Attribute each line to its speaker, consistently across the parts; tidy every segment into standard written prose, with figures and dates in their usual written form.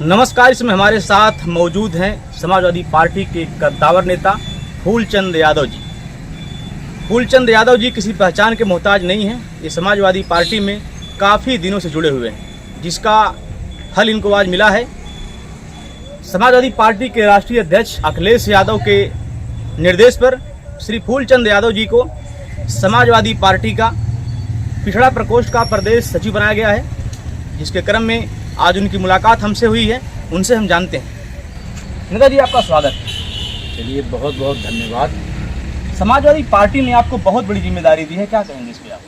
Speaker 1: नमस्कार। इसमें हमारे साथ मौजूद हैं समाजवादी पार्टी के कद्दावर नेता फूलचंद यादव जी। फूलचंद यादव जी किसी पहचान के मोहताज नहीं हैं। ये समाजवादी पार्टी में काफ़ी दिनों से जुड़े हुए हैं, जिसका फल इनको आज मिला है। समाजवादी पार्टी के राष्ट्रीय अध्यक्ष अखिलेश यादव के निर्देश पर श्री फूलचंद यादव जी को समाजवादी पार्टी का पिछड़ा प्रकोष्ठ का प्रदेश सचिव बनाया गया है, जिसके क्रम में आज उनकी मुलाकात हमसे हुई है। उनसे हम जानते हैं। नेता जी, आपका स्वागत है।
Speaker 2: चलिए, बहुत बहुत धन्यवाद।
Speaker 1: समाजवादी पार्टी ने आपको बहुत बड़ी जिम्मेदारी दी है, क्या कहेंगे इस पर आप?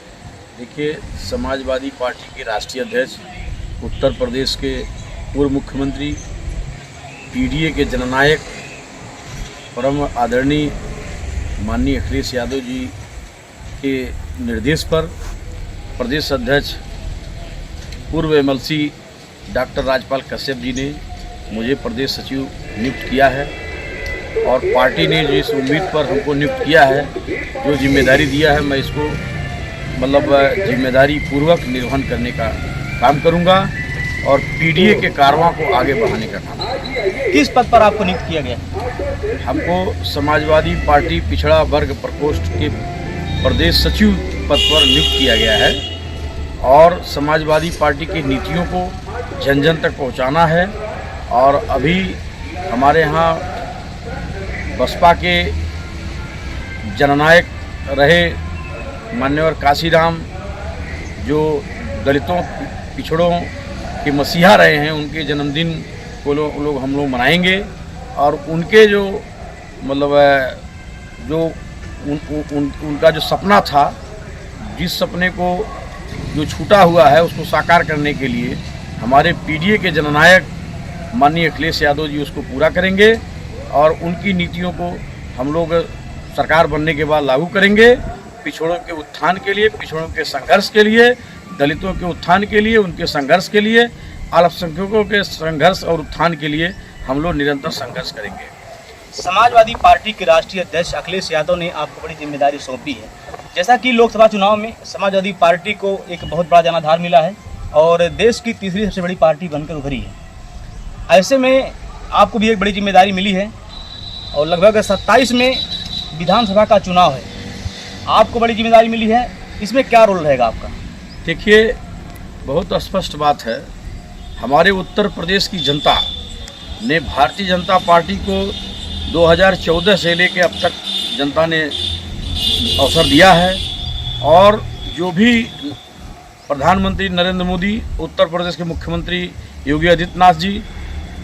Speaker 2: देखिए, समाजवादी पार्टी के राष्ट्रीय अध्यक्ष, उत्तर प्रदेश के पूर्व मुख्यमंत्री, पीडीए के जननायक, परम आदरणीय माननीय अखिलेश यादव जी के निर्देश पर प्रदेश अध्यक्ष पूर्व एमएलसी डॉक्टर राजपाल कश्यप जी ने मुझे प्रदेश सचिव नियुक्त किया है और पार्टी ने जिस उम्मीद पर हमको नियुक्त किया है, जो जिम्मेदारी दिया है, मैं इसको जिम्मेदारी पूर्वक निर्वहन करने का काम करूंगा और पीडीए के कारवां को आगे बढ़ाने का काम।
Speaker 1: किस पद पर आपको नियुक्त किया गया?
Speaker 2: हमको समाजवादी पार्टी पिछड़ा वर्ग प्रकोष्ठ के प्रदेश सचिव पद पर नियुक्त किया गया है और समाजवादी पार्टी की नीतियों को जन जन तक पहुंचाना है। और अभी हमारे यहाँ बसपा के जननायक रहे मान्यवर काशीराम, जो दलितों पिछड़ों के मसीहा रहे हैं, उनके जन्मदिन को लोग हम लोग मनाएंगे और उनके जो उनका जो सपना था, जिस सपने को जो छूटा हुआ है, उसको साकार करने के लिए हमारे पीडीए के जननायक माननीय अखिलेश यादव जी उसको पूरा करेंगे और उनकी नीतियों को हम लोग सरकार बनने के बाद लागू करेंगे। पिछड़ों के उत्थान के लिए, पिछड़ों के संघर्ष के लिए, दलितों के उत्थान के लिए, उनके संघर्ष के लिए, अल्पसंख्यकों के संघर्ष और उत्थान के लिए हम लोग निरंतर संघर्ष करेंगे।
Speaker 1: समाजवादी पार्टी के राष्ट्रीय अध्यक्ष अखिलेश यादव ने आपको बड़ी जिम्मेदारी सौंपी है। जैसा कि लोकसभा चुनाव में समाजवादी पार्टी को एक बहुत बड़ा जनाधार मिला है और देश की तीसरी सबसे बड़ी पार्टी बनकर उभरी है। ऐसे में आपको भी एक बड़ी जिम्मेदारी मिली है और लगभग 27 में विधानसभा का चुनाव है। आपको बड़ी जिम्मेदारी मिली है, इसमें क्या रोल रहेगा आपका?
Speaker 2: देखिए, बहुत स्पष्ट बात है, हमारे उत्तर प्रदेश की जनता ने भारतीय जनता पार्टी को 2014 से लेकर अब तक जनता ने अवसर दिया है और जो भी प्रधानमंत्री नरेंद्र मोदी, उत्तर प्रदेश के मुख्यमंत्री योगी आदित्यनाथ जी,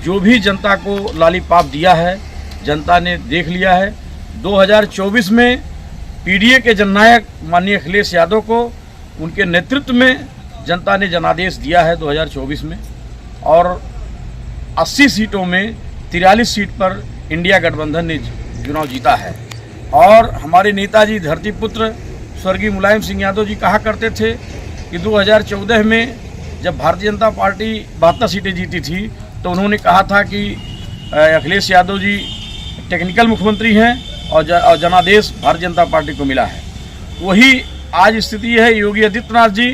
Speaker 2: जो भी जनता को लॉलीपॉप दिया है, जनता ने देख लिया है। 2024 में पीडीए के जननायक माननीय अखिलेश यादव को उनके नेतृत्व में जनता ने जनादेश दिया है 2024 में और 80 सीटों में 43 सीट पर इंडिया गठबंधन ने चुनाव जीता है। और हमारे नेताजी धरतीपुत्र स्वर्गीय मुलायम सिंह यादव जी कहा करते थे कि 2014 में जब भारतीय जनता पार्टी 72 सीटें जीती थी, तो उन्होंने कहा था कि अखिलेश यादव जी टेक्निकल मुख्यमंत्री हैं और जनादेश भारतीय जनता पार्टी को मिला है। वही आज स्थिति है। योगी आदित्यनाथ जी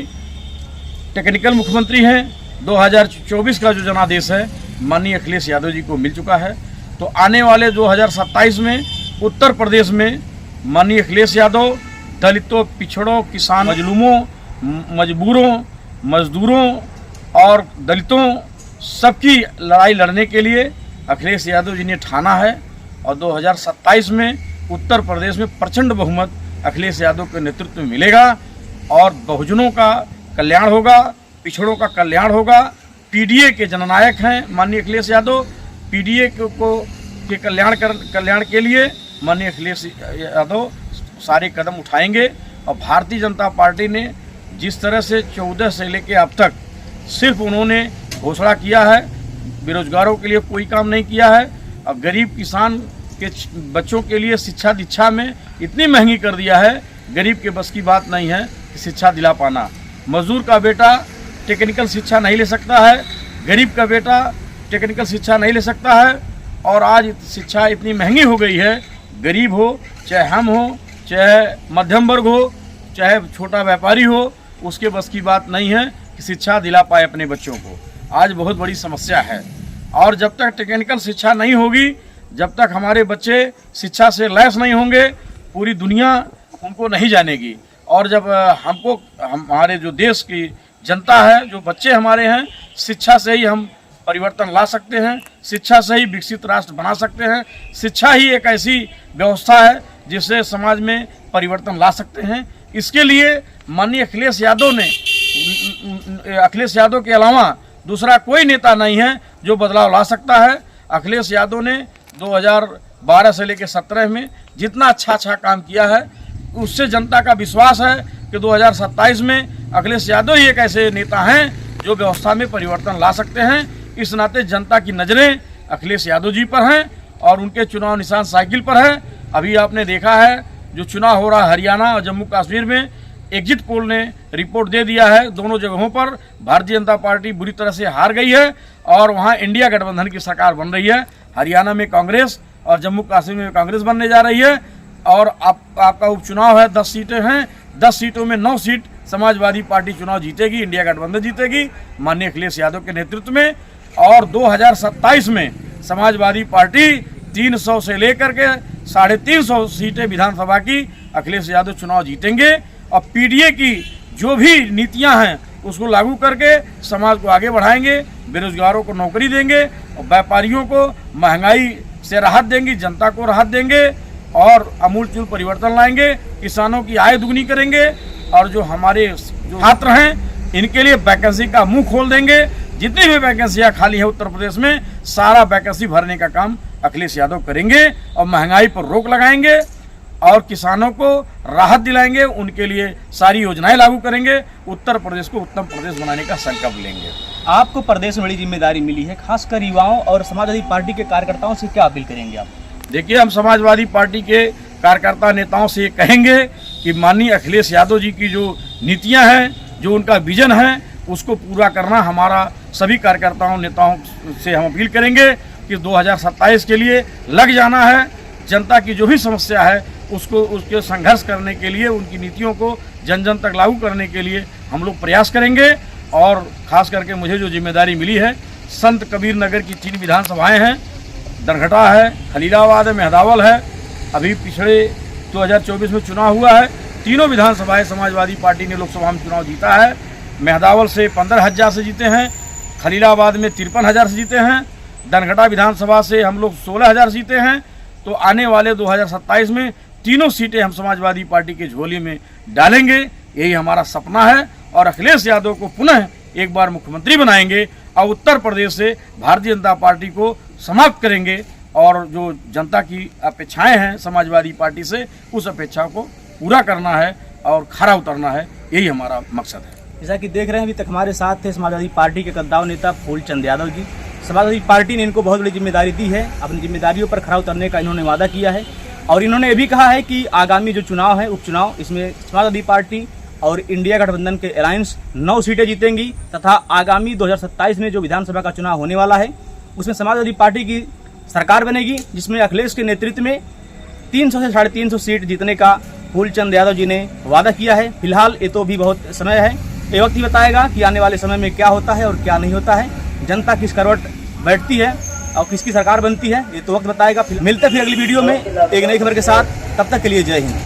Speaker 2: टेक्निकल मुख्यमंत्री हैं। 2024 का जो जनादेश है माननीय अखिलेश यादव जी को मिल चुका है। तो आने वाले 2027 में उत्तर प्रदेश में माननीय अखिलेश यादव दलितों, पिछड़ों, किसान, मजलूमों, मजबूरों, मजदूरों और दलितों सबकी लड़ाई लड़ने के लिए अखिलेश यादव जी ने ठाना है और 2027 में उत्तर प्रदेश में प्रचंड बहुमत अखिलेश यादव के नेतृत्व में मिलेगा और बहुजनों का कल्याण होगा, पिछड़ों का कल्याण होगा। पीडीए के जननायक हैं माननीय अखिलेश यादव। पीडीए के कल्याण के लिए माननीय अखिलेश यादव सारे कदम उठाएंगे और भारतीय जनता पार्टी ने जिस तरह से 14 से लेकर अब तक सिर्फ उन्होंने घोषणा किया है, बेरोजगारों के लिए कोई काम नहीं किया है और गरीब किसान के बच्चों के लिए शिक्षा दीक्षा में इतनी महंगी कर दिया है, गरीब के बस की बात नहीं है कि शिक्षा दिला पाना। मजदूर का बेटा टेक्निकल शिक्षा नहीं ले सकता है, गरीब का बेटा टेक्निकल शिक्षा नहीं ले सकता है और आज शिक्षा इतनी महंगी हो गई है, गरीब हो, चाहे हम हो, चाहे मध्यम वर्ग हो, चाहे छोटा व्यापारी हो, उसके बस की बात नहीं है कि शिक्षा दिला पाए अपने बच्चों को। आज बहुत बड़ी समस्या है और जब तक टेक्निकल शिक्षा नहीं होगी, जब तक हमारे बच्चे शिक्षा से लैस नहीं होंगे, पूरी दुनिया उनको नहीं जानेगी। और जब हमारे जो देश की जनता है, जो बच्चे हमारे हैं, शिक्षा से ही हम परिवर्तन ला सकते हैं, शिक्षा से ही विकसित राष्ट्र बना सकते हैं। शिक्षा ही एक ऐसी व्यवस्था है जिससे समाज में परिवर्तन ला सकते हैं। इसके लिए माननीय अखिलेश यादव के अलावा दूसरा कोई नेता नहीं है जो बदलाव ला सकता है। अखिलेश यादव ने 2012 से लेकर 17 में जितना अच्छा काम किया है, उससे जनता का विश्वास है कि 2027 में अखिलेश यादव ही एक ऐसे नेता हैं जो व्यवस्था में परिवर्तन ला सकते हैं। इस नाते जनता की नज़रें अखिलेश यादव जी पर हैं और उनके चुनाव निशान साइकिल पर है। अभी आपने देखा है जो चुनाव हो रहा है हरियाणा और जम्मू कश्मीर में, एग्जिट पोल ने रिपोर्ट दे दिया है, दोनों जगहों पर भारतीय जनता पार्टी बुरी तरह से हार गई है और वहां इंडिया गठबंधन की सरकार बन रही है। हरियाणा में कांग्रेस और जम्मू कश्मीर में कांग्रेस बनने जा रही है। और आपका उपचुनाव है, 10 सीटें हैं, 10 सीटों में 9 सीट समाजवादी पार्टी चुनाव जीतेगी, इंडिया गठबंधन जीतेगी माननीय अखिलेश यादव के नेतृत्व में। और 2027 में समाजवादी पार्टी 300 से लेकर के 350 सीटें विधानसभा की अखिलेश यादव चुनाव जीतेंगे और पीडीए की जो भी नीतियां हैं उसको लागू करके समाज को आगे बढ़ाएंगे, बेरोजगारों को नौकरी देंगे और व्यापारियों को महंगाई से राहत देंगे, जनता को राहत देंगे और अमूलचूल परिवर्तन लाएंगे, किसानों की आय दुगनी करेंगे और जो हमारे जो छात्र हैं इनके लिए वैकेंसी का मुंह खोल देंगे। जितनी भी वैकेंसियां खाली है उत्तर प्रदेश में, सारा वैकेंसी भरने का काम अखिलेश यादव करेंगे और महंगाई पर रोक लगाएंगे और किसानों को राहत दिलाएंगे, उनके लिए सारी योजनाएं लागू करेंगे, उत्तर प्रदेश को उत्तम प्रदेश बनाने का संकल्प लेंगे।
Speaker 1: आपको प्रदेश में बड़ी जिम्मेदारी मिली है, खासकर युवाओं और समाजवादी पार्टी के कार्यकर्ताओं से क्या अपील करेंगे आप?
Speaker 2: देखिए, हम समाजवादी पार्टी के कार्यकर्ता नेताओं से ये कहेंगे कि माननीय अखिलेश यादव जी की जो नीतियां हैं, जो उनका विजन है, उसको पूरा करना हमारा सभी कार्यकर्ताओं नेताओं से हम अपील करेंगे कि 2027 के लिए लग जाना है। जनता की जो भी समस्या है उसके संघर्ष करने के लिए, उनकी नीतियों को जन जन तक लागू करने के लिए हम लोग प्रयास करेंगे। और ख़ास करके मुझे जो जिम्मेदारी मिली है, संत कबीर नगर की 3 विधानसभाएं हैं, दरघटा है, खलीलाबाद है, मेहदावल है। अभी पिछले 2024 में चुनाव हुआ है, तीनों विधानसभाएं समाजवादी पार्टी ने लोकसभा में चुनाव जीता है। मेहदावल से 15,000 से जीते हैं, खलीलाबाद में 53,000 से जीते हैं, दरघटा विधानसभा से हम लोग 16,000 जीते हैं। तो आने वाले 2027 में तीनों सीटें हम समाजवादी पार्टी के झोली में डालेंगे, यही हमारा सपना है। और अखिलेश यादव को पुनः एक बार मुख्यमंत्री बनाएंगे और उत्तर प्रदेश से भारतीय जनता पार्टी को समाप्त करेंगे और जो जनता की अपेक्षाएं हैं समाजवादी पार्टी से, उस अपेक्षा को पूरा करना है और खरा उतरना है, यही हमारा मकसद है।
Speaker 1: जैसा कि देख रहे हैं, अभी तक हमारे साथ थे समाजवादी पार्टी के कद्दावर नेता फूलचंद यादव जी। समाजवादी पार्टी ने इनको बहुत बड़ी जिम्मेदारी दी है, अपनी जिम्मेदारियों पर खरा उतरने का इन्होंने वादा किया है और इन्होंने ये भी कहा है कि आगामी जो चुनाव है, उपचुनाव, इसमें समाजवादी पार्टी और इंडिया गठबंधन के अलायंस 9 सीटें जीतेंगी तथा आगामी 2027 में जो विधानसभा का चुनाव होने वाला है उसमें समाजवादी पार्टी की सरकार बनेगी, जिसमें अखिलेश के नेतृत्व में 300 से 350 सीट जीतने का फूलचंद यादव जी ने वादा किया है। फिलहाल ये तो भी बहुत समय है, ये वक्त ही बताएगा कि आने वाले समय में क्या होता है और क्या नहीं होता है, जनता किस करवट बैठती है और किसकी सरकार बनती है, ये तो वक्त बताएगा। मिलते फिर अगली वीडियो में एक नई खबर के साथ, तब तक के लिए जय हिंद।